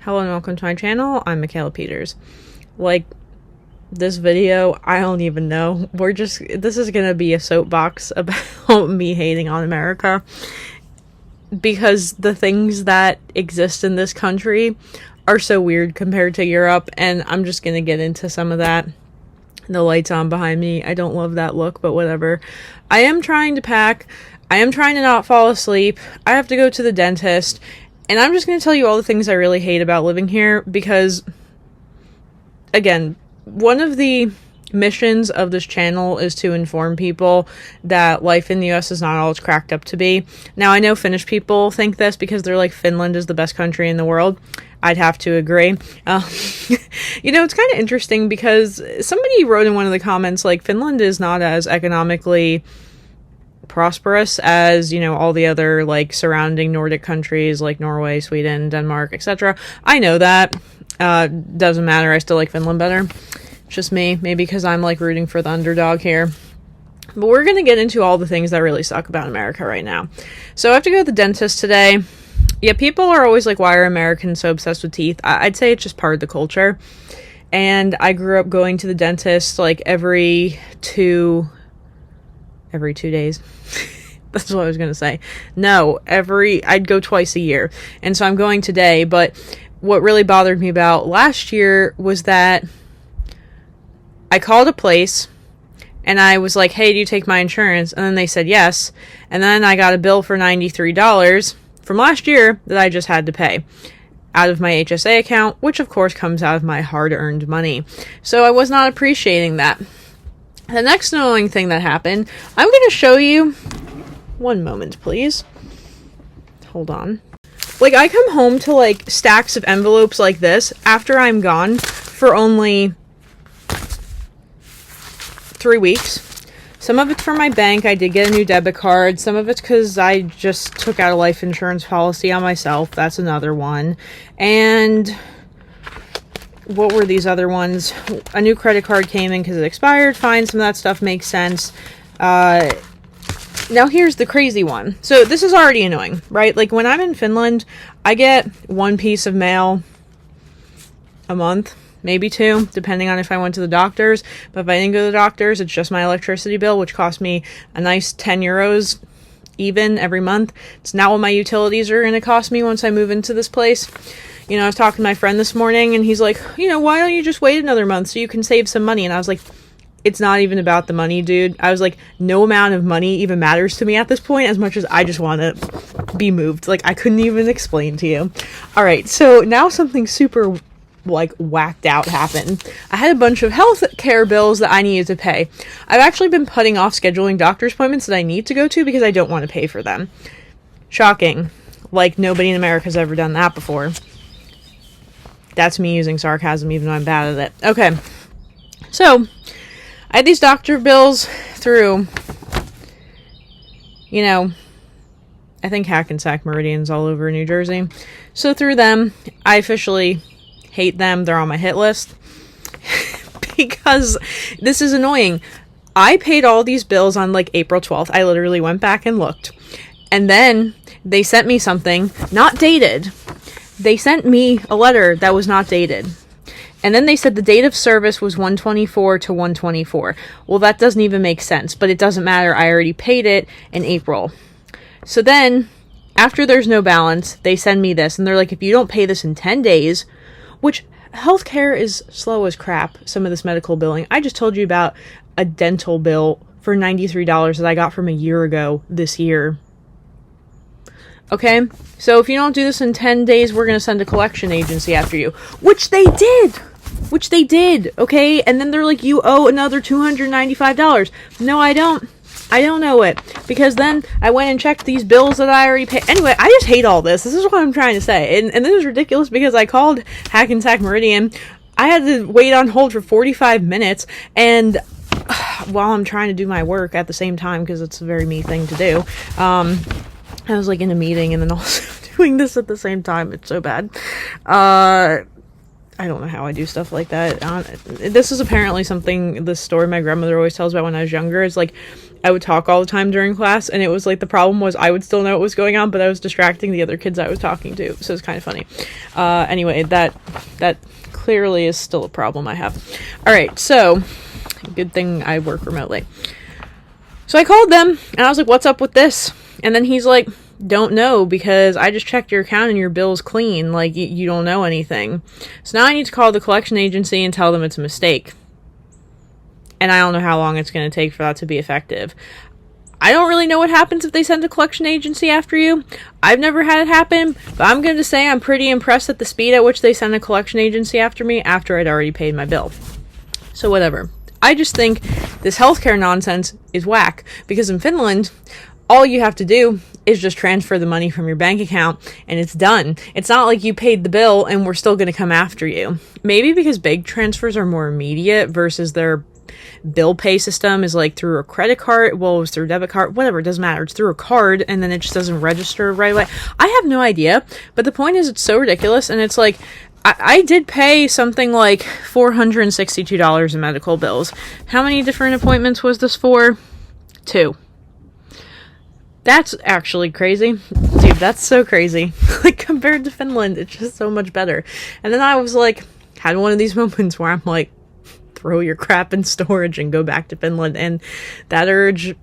Hello and welcome to my channel. I'm Michaela Peters. Like, this video, I don't even know. This is gonna be a soapbox about me hating on America. Because the things that exist in this country are so weird compared to Europe, and I'm just gonna get into some of that. The light's on behind me. I don't love that look, but whatever. I am trying to pack. I am trying to not fall asleep. I have to go to the dentist. And I'm just going to tell you all the things I really hate about living here because, again, one of the missions of this channel is to inform people that life in the US is not all it's cracked up to be. Now, I know Finnish people think this because they're like, Finland is the best country in the world. I'd have to agree. You know, it's kind of interesting because somebody wrote in one of the comments, like, Finland is not as economically prosperous as, you know, all the other like surrounding Nordic countries like Norway, Sweden, Denmark, etc. I know that. Doesn't matter. I still like Finland better. It's just me. Maybe because I'm like rooting for the underdog here. But we're going to get into all the things that really suck about America right now. So I have to go to the dentist today. Yeah, people are always like, why are Americans so obsessed with teeth? I'd say it's just part of the culture. And I grew up going to the dentist like every two days. That's what I was going to say. No, I'd go twice a year. And so I'm going today. But what really bothered me about last year was that I called a place and I was like, hey, do you take my insurance? And then they said yes. And then I got a bill for $93 from last year that I just had to pay out of my HSA account, which of course comes out of my hard-earned money. So I was not appreciating that. The next annoying thing that happened, I'm going to show you. One moment, please. Hold on. Like, I come home to, like, stacks of envelopes like this after I'm gone for only 3 weeks. Some of it's from my bank. I did get a new debit card. Some of it's because I just took out a life insurance policy on myself. That's another one. And what were these other ones? A new credit card came in because it expired. Fine, some of that stuff makes sense. Now here's the crazy one. So this is already annoying, right? Like when I'm in Finland, I get one piece of mail a month, maybe two, depending on if I went to the doctors. But if I didn't go to the doctors, it's just my electricity bill, which cost me a nice 10 euros even every month. It's not what my utilities are going to cost me once I move into this place. You know, I was talking to my friend this morning and he's like, you know, why don't you just wait another month so you can save some money? And I was like, it's not even about the money, dude. I was like, no amount of money even matters to me at this point as much as I just want to be moved. Like, I couldn't even explain to you. All right, so now something super, like, whacked out happened. I had a bunch of health care bills that I needed to pay. I've actually been putting off scheduling doctor's appointments that I need to go to because I don't want to pay for them. Shocking. Like, nobody in America has ever done that before. That's me using sarcasm even though I'm bad at it. Okay. So, I had these doctor bills through, you know, I think Hackensack Meridian's all over New Jersey. So through them, I officially hate them. They're on my hit list. Because this is annoying. I paid all these bills on like April 12th. I literally went back and looked. And then they sent me something not dated. They sent me a letter that was not dated. And then they said the date of service was 1/24 to 1/24. Well, that doesn't even make sense, but it doesn't matter. I already paid it in April. So then, after there's no balance, they send me this. And they're like, if you don't pay this in 10 days, which healthcare is slow as crap, some of this medical billing. I just told you about a dental bill for $93 that I got from a year ago this year. Okay, so if you don't do this in 10 days, we're going to send a collection agency after you. Which they did, okay? And then they're like, you owe another $295. No, I don't. I don't know it. Because then I went and checked these bills that I already paid. Anyway, I just hate all this. This is what I'm trying to say. And this is ridiculous because I called Hackensack Meridian. I had to wait on hold for 45 minutes. And while I'm trying to do my work at the same time, because it's a very me thing to do, I was like in a meeting and then also doing this at the same time. It's so bad. I don't know how I do stuff like that. This is apparently something, this story my grandmother always tells about when I was younger. It's like, I would talk all the time during class, and it was like the problem was I would still know what was going on, but I was distracting the other kids I was talking to, so it's kind of funny. Anyway, that clearly is still a problem I have. Alright, so, good thing I work remotely. So I called them, and I was like, what's up with this? And then he's like, don't know, because I just checked your account and your bill's clean, like, you don't know anything. So now I need to call the collection agency and tell them it's a mistake. And I don't know how long it's going to take for that to be effective. I don't really know what happens if they send a collection agency after you. I've never had it happen, but I'm going to say I'm pretty impressed at the speed at which they send a collection agency after me after I'd already paid my bill. So whatever. I just think this healthcare nonsense is whack, because in Finland, all you have to do is just transfer the money from your bank account and it's done. It's not like you paid the bill and we're still going to come after you. Maybe because bank transfers are more immediate versus their bill pay system is like through a credit card. Well, it was through a debit card, whatever, it doesn't matter. It's through a card and then it just doesn't register right away. I have no idea, but the point is it's so ridiculous, and it's like, I did pay something like $462 in medical bills. How many different appointments was this for? 2. That's actually crazy. Dude, that's so crazy. Like, compared to Finland, it's just so much better. And then I was like, had one of these moments where I'm like, throw your crap in storage and go back to Finland. And that urge,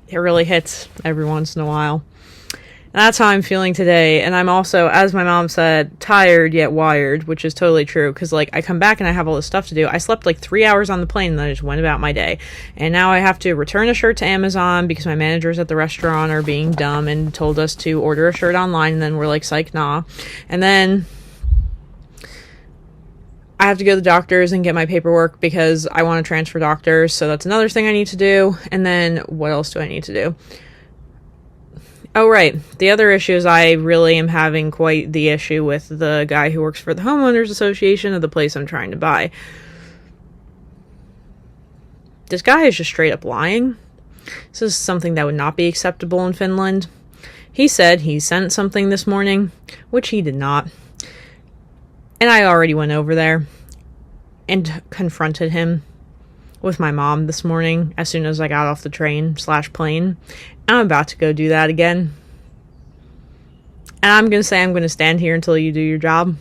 it really hits every once in a while. And that's how I'm feeling today. And I'm also, as my mom said, tired yet wired, which is totally true. Because, like, I come back and I have all this stuff to do. I slept like 3 hours on the plane and then I just went about my day. And now I have to return a shirt to Amazon because my managers at the restaurant are being dumb and told us to order a shirt online. And then we're like, psych, nah. And then I have to go to the doctors and get my paperwork because I want to transfer doctors. So that's another thing I need to do. And then what else do I need to do? Oh, right. The other issue is I really am having quite the issue with the guy who works for the homeowners association of the place I'm trying to buy. This guy is just straight up lying. This is something that would not be acceptable in Finland. He said he sent something this morning, which he did not. And I already went over there and confronted him with my mom this morning as soon as I got off the train/plane. I'm about to go do that again. And I'm going to say I'm going to stand here until you do your job.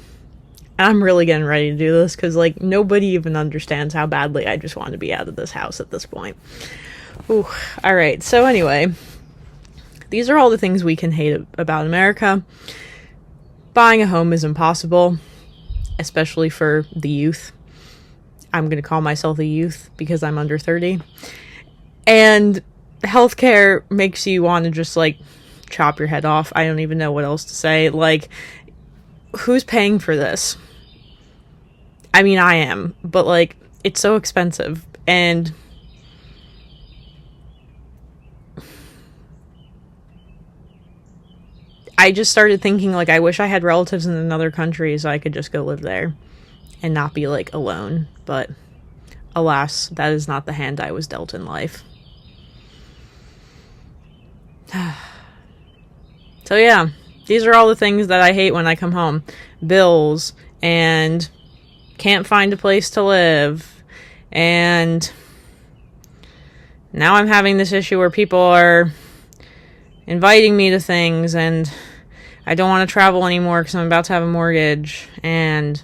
And I'm really getting ready to do this because, like, nobody even understands how badly I just want to be out of this house at this point. Ooh, alright, so anyway, these are all the things we can hate about America. Buying a home is impossible, especially for the youth. I'm going to call myself a youth because I'm under 30. And healthcare makes you want to just, like, chop your head off. I don't even know what else to say. Like, who's paying for this? I mean, I am, but, like, it's so expensive. And I just started thinking, like, I wish I had relatives in another country so I could just go live there and not be, like, alone. But alas, that is not the hand I was dealt in life. So yeah, these are all the things that I hate when I come home. Bills, and can't find a place to live, and now I'm having this issue where people are inviting me to things, and I don't want to travel anymore because I'm about to have a mortgage, and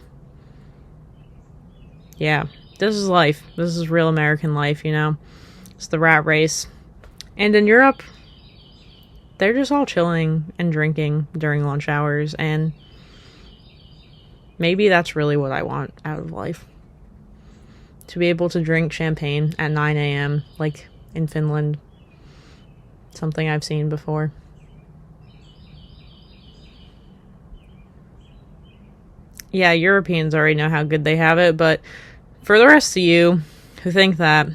yeah, this is life. This is real American life, you know? It's the rat race. And in Europe, they're just all chilling and drinking during lunch hours, and maybe that's really what I want out of life. To be able to drink champagne at 9 a.m., like in Finland. Something I've seen before. Yeah, Europeans already know how good they have it, but for the rest of you who think that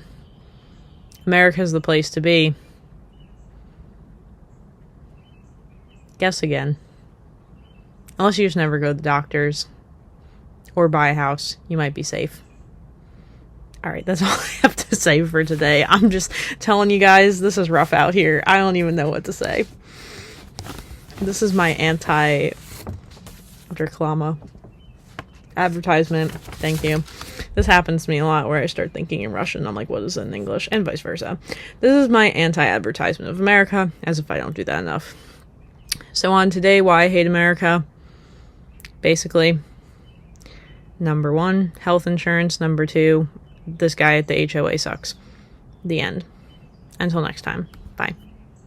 America's the place to be, guess again. Unless you just never go to the doctors or buy a house, you might be safe. Alright, that's all I have to say for today. I'm just telling you guys, this is rough out here. I don't even know what to say. This is my anti-reklama advertisement. Thank you. This happens to me a lot where I start thinking in Russian. I'm like, what is it in English? And vice versa. This is my anti-advertisement of America, as if I don't do that enough. So on today, why I hate America. Basically, number 1, health insurance. Number 2, this guy at the HOA sucks. The end. Until next time. Bye.